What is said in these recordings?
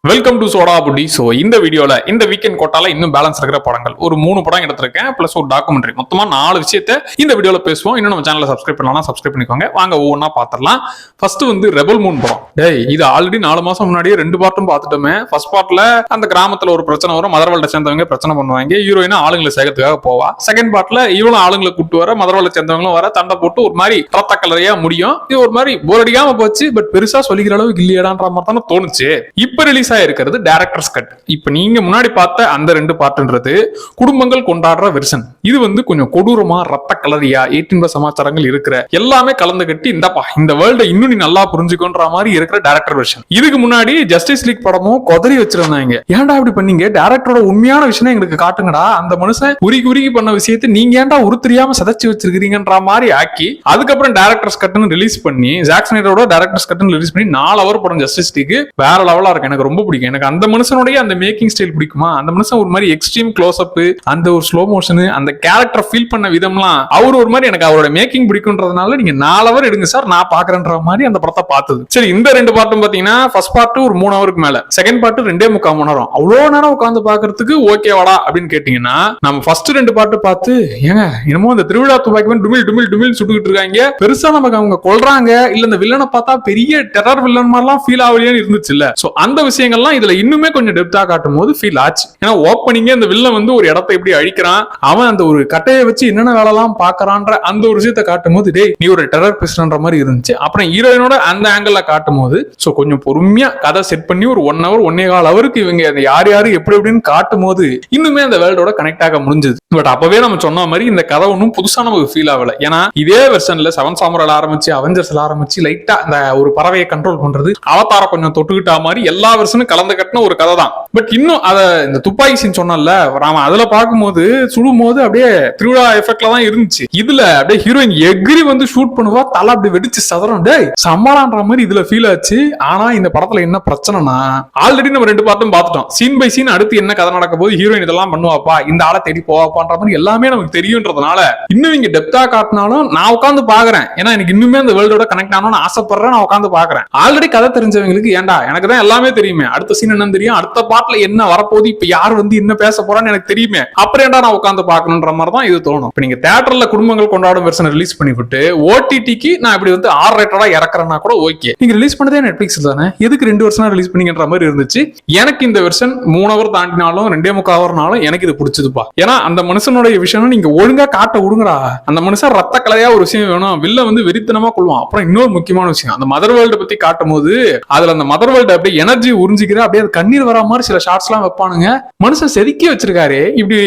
Welcome to soda Buti. So இந்த வீடியோல இந்த வீக்கெண்ட் கோட்டால இன்னும் பேலன்ஸ் இருக்கிற படங்கள் ஒரு 3 படம் எடுத்திருக்கேன், பிளஸ் ஒரு டாக்குமெண்ட்ரி. மொத்தமா 4 விஷயத்த இந்த வீடியோல பேசுவோம். இன்னும் நம்ம சேனலை சப்ஸ்கிரைப் பண்ணலாம், சப்ஸ்கிரைப் பண்ணிக்கோங்க. வாங்க ஒவ்வொன்றா பார்த்துடலாம். ஃபர்ஸ்ட் வந்து ரெபல் மூன் படம். டேய், இது ஆல்ரெடி 4 மாசம் முன்னாடியே 2 பார்ட்டும் பார்த்துட்டோமே. ஃபர்ஸ்ட் பார்ட்ல அந்த கிராமத்துல ஒரு பிரச்சனை வரும், மதர்வேல்ட சேர்ந்தவங்க பிரச்சனை பண்ணுவாங்க, ஹீரோயினா ஆளுங்களை சேர்க்கறதுக்காக போவா. செகண்ட் பார்ட்ல இவளும் ஆளுங்களை கூட்டு வர, மதர்வேல்ட சேர்ந்தவங்களும் வர, தண்டை போட்டு ஒரு மாதிரி ரத்த கலரையா முடியும். இது ஒரு மாதிரி போர் அடிக்காம போச்சு, பட் பெருசா சொல்லிக்கிற அளவுக்கு இல்லையடான்ற மாதிரி தானே தோணுச்சு. இப்ப ரிலீஸ் ஆயிருக்கிறது டைரக்டர்ஸ் கட். இப்ப நீங்க முன்னாடி பார்த்த அந்த 2 பார்ட்ன்றது குடும்பங்கள் கொண்டாடுற வெர்ஷன். இது வந்து கொஞ்சம் கொடூரமா ரத்த கலரியா 18+ சமாச்சாரங்கள் இருக்கிற எல்லாமே கலந்து கட்டி இந்தப்பா இந்த வேர்ல்ட இன்னும் நீ நல்லா புரிஞ்சுக்கோன்ற மாதிரி இருக்கிற டைரக்டர் வெர்ஷன். இதுக்கு முன்னாடி ஜஸ்டிஸ் லீக் படமும் கொதறி வச்சிருந்தாங்க. ஏன்டா அப்படி பண்ணீங்க, டைரக்டரோட உண்மையான விஷயம் எங்களுக்கு காட்டுங்கடா, அந்த மனுஷன் உருகி பண்ண விஷயத்தை நீங்க ஏன்டா உருத்தரியாம சதைச்சு வச்சிருக்கீங்கன்ற மாதிரி ஆக்கி அதுக்கப்புறம் டைரக்டர்ஸ் கட்னு ரிலீஸ் பண்ணி ஜாக் ஸ்னைடரோட டைரக்டர்ஸ் கட்னு ரிலீஸ் பண்ணி 4 ஹவர் படம் ஜஸ்டிஸ் லீக் வேற லெவலா இருக்கு. எனக்கு ரொம்ப பிடிக்கும். எனக்கு அந்த மனுஷனுடைய அந்த மேக்கிங் ஸ்டைல் பிடிக்குமா, அந்த மனுஷன் ஒரு மாதிரி எக்ஸ்ட்ரீம் க்ளோஸ் அப், அந்த ஒரு ஸ்லோ மோஷன், அந்த கேரக்டர் ஃபீல் பண்ண விதம்லாம் அவர் ஒரு மாதிரி எனக்கு அவரோட மேக்கிங் பிடிக்கும்ன்றதுனால நீங்க 4 ஹவர் எடுங்க சார், நான் பாக்குறேன்ற மாதிரி அந்த படத்தை பார்த்தது. சரி, இந்த 2 பார்ட்டும் பாத்தீங்கன்னா ஃபர்ஸ்ட் பார்ட் ஒரு 3 ஹவருக்கு மேல, செகண்ட் பார்ட் 2.25 மணி நேரம். அவ்வளவு நேரம் உட்காந்து பாக்குறதுக்கு ஓகேவாடா அப்படின்னு கேட்டீங்கன்னா, நம்ம ஃபர்ஸ்ட் 2 பார்ட் பார்த்து ஏங்க என்னமோ அந்த திருவிழா துப்பாக்கி டுமில் டுமில் டுமில் சுட்டுக்கிட்டு இருக்காங்க, பெருசா நமக்கு அவங்க கொல்றாங்க இல்ல இந்த வில்லனை பார்த்தா பெரிய டெரர் வில்லன் மாதிரிலாம் ஃபீல் ஆகலையான்னு இருந்துச்சு இல்ல. சோ அந்த விஷயங்கள்லாம் இதுல இன்னுமே கொஞ்சம் டெப்தா காட்டும் போது ஃபீல் ஆச்சு. ஏன்னா ஓப்பனிங்கே அந்த வில்லன் வந்து ஒரு இடத்தை எப்படி அழிக்கிறான், அவன் அந்த ஒரு கட்டையை வச்சு என்னென்ன வேலைலாம் பாக்குறான்ற அந்த ஒரு விஷயத்தை காட்டும் போது டேய் நீ ஒரு டெரர் பேசுறன்ற மாதிரி இருந்துச்சு. அப்புறம் ஹீரோயினோட அந்த ஆங்கிள் காட்டும் போது சோ கொஞ்சம் பொறுமையா கதை செட் பண்ணி ஒரு 1 ஹவர் 1.25 ஹவருக்கு இவங்க அந்த யார் யாரு எப்படி எப்படின்னு காட்டும் போது இன்னுமே அந்த வேர்ல்டோட கனெக்ட் ஆக முடிஞ்சது. பட் அப்பவே நம்ம சொன்ன மாதிரி இந்த கதை ஒன்றும் புதுசா நமக்கு ஃபீல் ஆகல. ஏன்னா இதே வெர்ஷன்ல 7 சாமுராய்ல ஆரம்பிச்சு அவெஞ்சர்ஸ்ல ஆரம்பிச்சு லைட்டா அந்த ஒரு பறவையை கண்ட்ரோல் பண்றது, அவதார கொஞ்சம் தொட்டுக்கிட்டா மாதிரி எல்லா வெர்ஷனும் கலந்து கட்டின ஒரு கதை தான். பட் இன்னும் அத இந்த துப்பாக்கி சீன் சொன்னல ராம, அதுல பார்க்கும்போது சுடும் போது அப்படியே திருவிழா எஃபெக்ட்ல தான் இருந்துச்சு. இதுல அப்படியே ஹீரோயின் எகிரி வந்து ஷூட் பண்ணுவா, தலை அப்படி வெடிச்சு சதறம், டேய் சமாளான்ற மாதிரி இதுல ஃபீல் ஆச்சு. ஆனா இந்த படத்துல என்ன பிரச்சனைனா, ஆல்ரெடி நம்ம 2 பார்ட்டும் பார்த்துட்டோம். சீன் பை சீன் அடுத்து என்ன கதை நடக்க போது, ஹீரோயின் இதெல்லாம் பண்ணுவாப்பா, இந்த ஆளை தேடி போவாப்பான்ற மாதிரி எல்லாமே நமக்கு தெரியும்ன்றதுனால இன்னும் இங்க டெப்தா காட்டினாலும் நான் உட்காந்து பாக்குறேன். ஏன்னா எனக்கு இன்னுமே அந்த வேர்ல்டோட கனெக்ட் ஆகணும்னு ஆசைப்படுறேன், நான் உட்காந்து பாக்குறேன். ஆல்ரெடி கதை தெரிஞ்சவங்களுக்கு ஏன்டா எனக்கு தான் எல்லாமே தெரியுமே, அடுத்த சீன் என்னன்னு தெரியும், அடுத்த பார்ட்ல என்ன வரப்போகுது, இப்ப யார் வந்து என்ன பேச போறான்னு எனக்கு தெரியுமே, அப்புறம் ஏன்டா நான் உட்காந்து பாக்கணும்ன்ற மாதிரி தான் இது தோணும். இப்ப நீங்க தியேட்டர்ல குடும்பங்கள் கொண்டாடும் வெர்ஷன் ரிலீஸ் பண்ணிவிட்டு ஓடிடிக்கு நான் இப்படி வந்து R ரேட்டடா இறக்குறேன்னா கூட ஓகே. நீங்க ரிலீஸ் பண்ணதே நெட்ஃபிளிக்ஸ் தானே, எதுக்கு 2 வருஷம் ரிலீஸ் பண்ணீங்கன்ற மாதிரி இருந்துச்சு. எனக்கு இந்த வெர்ஷன் 3 ஹவர் தாண்டினாலும் 2.25 ஹவர்னாலும் எனக்கு இது பிடிச்சதுப்பா. ஏன்னா அந்த மனுஷனுடைய விஷயம் நீங்க ஒழுங்கா காட்ட விடுங்கடா. அந்த மனுஷன் ரத்த கலையா ஒரு விஷயம் வேணும், வில்ல வந்து வெறித்தனமா கொள்வான். அப்புறம் இன்னொரு முக்கியமான விஷயம், அந்த மதர் வேர்ல்டு பத்தி காட்டும் போது அதுல அந்த மதர் வேர்ல்டு அப்படியே எனர்ஜி உறிஞ்சிக்கிற அப்படியே கண்ணீர் வரா மாதிரி சில ஷார்ட்ஸ் எல்லாம் வைப்பானுங்க. மனுஷன் செதுக்கி வச்சிருக்காரு, இப்படி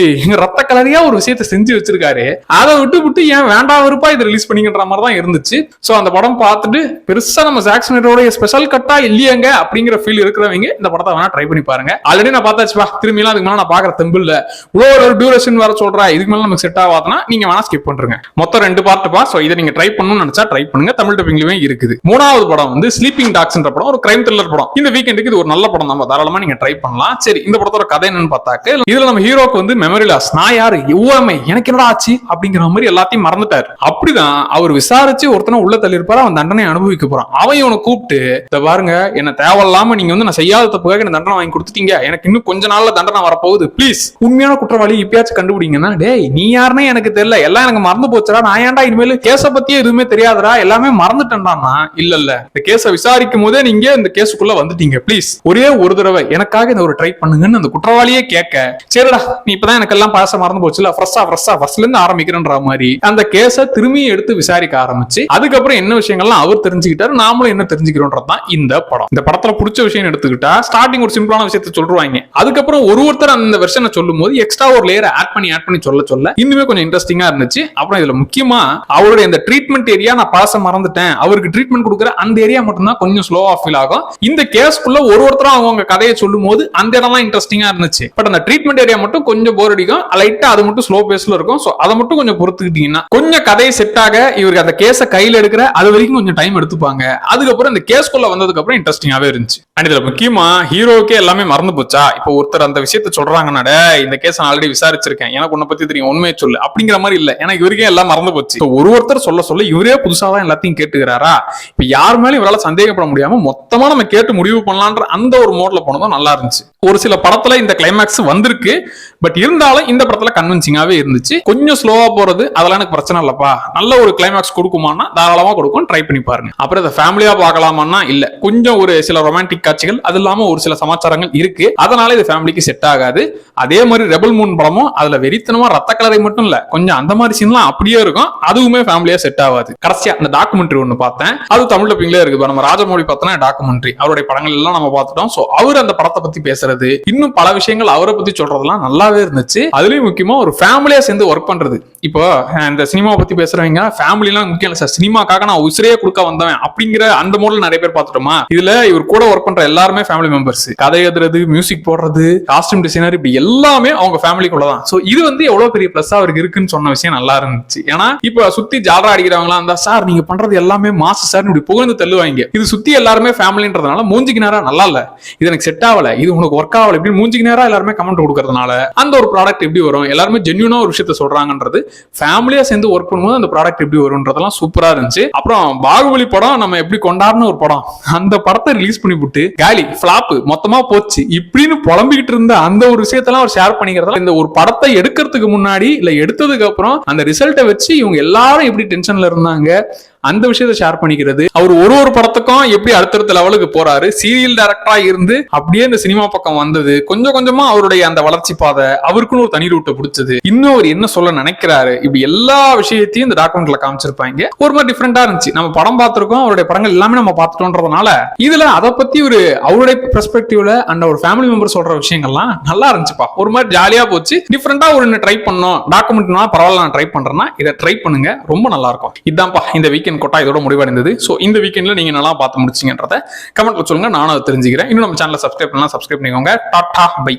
ரத்த கலரியா ஒரு விஷயத்தை செஞ்சு வச்சிருக்காரு, அதை விட்டு ஏன் வேண்டாம் வெறுப்பா இதை ரிலீஸ் பண்ணிக்கிற மாதிரி தான் இருந்துச்சு. சோ அந்த படம் பார்த்துட்டு பெருசா நம்ம ஜாக் ஸ்னைடரோட ஸ்பெஷல் கட்டா இல்லையங்க அப்படிங்கிற ஃபீல் இருக்கிறவங்க இந்த படத்தை வேணா ட்ரை பண்ணி பாருங்க. ஆல்ரெடி நான் பார்த்தாச்சுப்பா, திரும்பி அதுக்கு மேல நான் பாக்குற தெம்பிள் இவ்வளவு ஒரு டியூரேஷன் வர சொல்றா, இதுக்கு மேல நமக்கு செட் ஆகாதுன்னா நீங்க வேணா ஸ்கிப் பண்றீங்க. மொத்தம் 2 பார்ட் பா. சோ இதை நீங்க ட்ரை பண்ணணும்னு நினைச்சா ட்ரை பண்ணுங்க, தமிழ் டப்பிங்லயே இருக்குது. 3வது படம் வந்து ஸ்லீப்பிங் டாக்ஸ்ன்ற படம், ஒரு கிரைம் த்ரில்லர் படம். இந்த வீக்கெண்டுக்கு இது ஒரு நல்ல படம் தான், தாராளமா நீங்க ட்ரை பண்ணலாம். சரி, இந்த படத்தோட கதை என்னன்னு பார்த்தாக்க, இதுல நம்ம ஹீரோக்கு வந்து மெமரி லாஸ், நான் யாரு ஊமை எனக்கு என்னடா ஆச்சு அப்படிங்கிற மாதிரி எல்லாத்தையும் மறந்துட்டாரு. அப்படிதான் அவர் விசாரிச்சு ஒருத்தனை உள்ள தள்ளிருப்பாரு, அவன் தண்டனை அனுபவிக்க போறான். அவன் இவனை கூப்பிட்டு இத பாருங்க, என்ன தேவையில்லாம நீங்க வந்து நான் செய்யாத தப்புக்காக என்ன தண்டனை வாங்கி கொடுத்துட்டீங்க, எனக்கு இன்னும் கொஞ்ச நாள்ல தண்டனை வரப்போகுது, பிளீஸ் உண்மையான குற்றவாளி இப்பயாச்சும் கண்டுபிடிங்கன்னா. டேய் நீ யாருன்னு எனக்கு தெரியல, எல்லாம் எனக்கு மறந்து போச்சுடா, நான் ஏன்டா இனிமேல் கேஸ பத்தியே எதுவுமே தெரியாதடா, எல்லாமே மறந்துட்டேன்டா. இல்ல இந்த கேஸ விசாரிக்கும் போதே நீங்க இந்த கேஸுக்குள்ள வந்துட்டீங்க, பிளீஸ் ஒரே ஒரு தடவை எனக்காக இந்த ஒரு ட்ரை பண்ணுங்கன்னு அந்த குற்றவாளியே கேட்க, சரிடா நீ இப்பதான் எனக்கு எல்லாம் பாச மறந்து போச்சுல, ஃப்ரெஷ்ஷா ஃபர்ஸ்ட்ல இருந்து ஆரம்பிக்கிறன்ற மாதிரி அந்த கேஸ திரும்பி எடுத்து விசாரிக்க ஆரம்பிச்சு அதுக்கப்புறம் என்ன விஷயங்கள்லாம் அவர் தெரிஞ்சுக்கிட்டாரு, நாமளும் என்ன தெரிஞ்சுக்கிறோம்ன்றதான் இந்த படம். இந்த படத்துல பிடிச்ச விஷயம் எடுத்துக்கிட்டா, ஸ்டார்டிங் ஒரு சிம்பிளான விஷயத்தை சொல்றாங்க, அதுக்கப்புறம் ஒருத்தர் அந்த வெர்ஷனை சொல்லும் போது எக்ஸ்ட்ரா ஒரு லேயர் ஆட் பண்ணி சொல்ல இன்னுமே கொஞ்சம் இன்ட்ரெஸ்டிங்கா இருந்துச்சு. அப்புறம் இதுல முக்கியமா அவருடைய இந்த ட்ரீட்மெண்ட் ஏரியா நான் பாச மறந்துட்டேன், அவருக்கு ட்ரீட்மெண்ட் கொடுக்குற அந்த ஏரியா மட்டும் தான் கொஞ்சம் ஸ்லோவா ஃபீல் ஆகும். இந்த கேஸ்க்குள்ள ஒருத்தரும் அவங்க கதையை சொல்லும் போது அந்த இடம்லாம் இன்ட்ரெஸ்டிங்கா இருந்துச்சு. பட் அந்த ட்ரீட்மெண்ட் ஏரியா மட்டும் கொஞ்சம் போர் அடிக்கும், லைட்டா அது மட்டும் ஸ்லோ பேஸ்ல இருக்கும். சோ அதை மட்டும் கொஞ்சம் பொறுத்துக்கிட்டீங்கன்னா கொஞ்சம் கதையை செட் ஆக இவருக்கு அந்த கேஸை கையில எடுக்கிற அது வரைக்கும் கொஞ்சம் டைம் எடுத்துப்பாங்க. அதுக்கப்புறம் இந்த கேஸ்குள்ள வந்ததுக்கு அப்புறம் இன்ட்ரெஸ்டிங்காவே இருந்துச்சு. அண்ட் இதுல முக்கியமா ஹீரோக்கே எல்லாமே மறந்து போச்சா? இப்போ ஒருத்தர் அந்த விஷயத்த சொல்றாங்கன்னாட இந்த கேஸ் நான் ஆல்ரெடி விசாரிச்சிருக்கேன், எனக்கு உன்னை பத்தி தெரியும், உண்மையை சொல்லு அப்படிங்கிற மாதிரி இல்ல. ஏன்னா இவருக்கே எல்லாம் மறந்து போச்சு. ஒருத்தர் சொல்ல சொல்ல இவரே புதுசாதான் எல்லாத்தையும் கேட்டுக்கிறாரா? இப்ப யார் மேலும் இவரால சந்தேகப்பட முடியாம மொத்தமா நம்ம கேட்டு முடிவு பண்ணலான்ற அந்த ஒரு மோட்ல போனதும் நல்லா இருந்துச்சு. ஒரு சில படத்துல இந்த கிளைமேக்ஸ் வந்திருக்கு, பட் இருந்தாலும் இந்த படத்துல கன்வின்சிங்காவே இருந்துச்சு. கொஞ்சம் ஸ்லோவா போறது அதெல்லாம் எனக்கு பிரச்சனை இல்லப்பா, நல்ல ஒரு கிளைமேக்ஸ் கொடுக்குமானா தாராளமா கொடுக்கும், ட்ரை பண்ணி பாருங்க. அப்புறம் இதை ஃபேமிலியா பார்க்கலாமான்னா இல்ல, கொஞ்சம் ஒரு சில ரொமான்டிக் காட்சிகள் அது இல்லாம ஒரு சில சமாச்சாரங்கள் இருக்கு, அதனால இது ஃபேமிலிக்கு செட் ஆகாது. அதே மாதிரி ரெபல் மூன் படமும் அதுல வெறித்தனமா ரத்த கலரை மட்டும் இல்ல, கொஞ்சம் அந்த மாதிரி சீன்லாம் அப்படியே இருக்கும், அதுவுமே ஃபேமிலியா செட் ஆகாது. கடைசியா அந்த டாக்குமெண்ட்ரி ஒண்ணு பார்த்தேன், அது தமிழ் டப்பிங்ல இருக்கு. நம்ம ராஜமௌழி பார்த்தோம்னா டாக்குமெண்ட்ரி, அவருடைய படங்கள் எல்லாம் நம்ம பார்த்துட்டோம். சோ அவர் அந்த படத்தை பத்தி பேசுறது, இன்னும் பல விஷயங்கள் அவரை பத்தி சொல்றதெல்லாம் நல்லாவே இருந்துச்சு. அதுலயும் முக்கியமா ஒரு ஃபேமிலியா சேர்ந்து ஒர்க் பண்றது. இப்போ இந்த சினிமா பத்தி பேசுறவங்க ஃபேமிலி எல்லாம் முக்கியம் இல்ல சார், சினிமாக்காக நான் உசிரையே கொடுக்க வந்தவன் அப்படிங்கிற அந்த மோட்ல நிறைய பேர் பார்த்துட்டோமா? இதுல இவர் கூட ஒர்க் பண்ற எல்லாருமே ஃபேமிலி மெம்பர்ஸ். கதை எழுதுறது, மியூசிக் போடுறது, காஸ்டியூம் டிசைனர், இப்படி எல்லாமே அவங்க ஃபேமிலிக்குள்ளதான். சோ இது எவ்வளவு பெரிய பிளஸ் அவருக்கு இருக்குன்னு சொன்ன விஷயம் நல்லா இருந்துச்சு. ஏன்னா இப்ப சுத்தி ஜாலரா அடிக்கிறவங்களா இருந்தா, சார் நீங்க பண்றது எல்லாமே மாசு சார் இப்படி புகழ்ந்து தள்ளுவாங்க. இது சுத்தி எல்லாருமே ஃபேமிலின்றதுனால மூஞ்சிக்கு நேரா நல்லா இல்ல, இது எனக்கு செட் ஆகல, இது உனக்கு ஒர்க் ஆகல, இப்படி மூஞ்சிக்கு நேரா எல்லாருமே கமெண்ட் கொடுக்கறதுனால அந்த ஒரு ப்ராடக்ட் எப்படி வரும்? எல்லாருமே ஜென்யூனா ஒரு விஷயத்த சொல்றாங்கன்றது, ஃபேமிலியா சேர்ந்து ஒர்க் பண்ணும்போது அந்த ப்ராடக்ட் எப்படி வரும்ன்றதெல்லாம் சூப்பரா இருந்துச்சு. அப்புறம் பாகுபலி படம் நம்ம எப்படி கொண்டாடுன ஒரு படம், அந்த படத்தை ரிலீஸ் பண்ணி விட்டு காலி ஃபிளாப் மொத்தமா போச்சு இப்படின்னு புலம்பிக்கிட்டு இருந்த அந்த ஒரு விஷயத்தெல்லாம் அவர் ஷேர் பண்ணிக்கிறதால, இந்த ஒரு படத்தை எடுக்கிறதுக்கு முன்னாடி இல்ல எடுத்ததுக்கு அப்புறம் அந்த ரிசல்ட்டை வச்சு இவங்க எல்லாரும் எப்படி டென்ஷன்ல இருந்தாங்க அந்த விஷயத்தை ஷேர் பண்ணிக்கிறது. அவர் ஒரு படத்துக்கும் எப்படி அடுத்தடுத்த லெவலுக்கு போறாரு, சீரியல் டைரக்டரா இருந்து அப்படியே இந்த சினிமா பக்கம் வந்தது, கொஞ்சம் கொஞ்சமா அவருடைய அந்த வளர்ச்சி பாதை, அவருக்குன்னு ஒரு தனி ரூட்டை பிடிச்சது, இன்னும் அவர் என்ன சொல்ல நினைக்கிறாரு, இப்படி எல்லா விஷயத்தையும் இந்த டாக்குமெண்ட்ல காமிச்சிருப்பாங்க. ஒரு மாதிரி டிஃபரெண்டா இருந்துச்சு. நம்ம படம் பார்த்திருக்கோம், அவருடைய படங்கள் எல்லாமே நம்ம பார்த்துட்டோன்றதுனால இதுல அதை பத்தி ஒரு அவருடைய பெர்ஸ்பெக்டிவ்ல அந்த ஒரு ஃபேமிலி மெம்பர் சொல்ற விஷயங்கள்லாம் நல்லா இருந்துச்சுப்பா. ஒரு மாதிரி ஜாலியா போச்சு. டிஃபரெண்டா ஒரு ட்ரை பண்ணோம், டாக்குமெண்ட்னா பரவாயில்ல நான் ட்ரை பண்றேன்னா இதை ட்ரை பண்ணுங்க, ரொம்ப நல்லா இருக்கும். இதான்ப்பா இந்த வீக்கெண்ட் கொட்டா இதோட முடிவடைந்தது. சோ இந்த வீக்கெண்ட்ல நீங்க நல்லா பார்த்து முடிச்சீங்கன்றத கமெண்ட்ல சொல்லுங்க, நானும் அதை தெரிஞ்சுக்கிறேன். இன்னும் நம்ம சேனலை சப்ஸ்கிரைப் பண்ணலாம், சப்ஸ்கிரைப் பண்ணிக்கோங்க. Tata bye.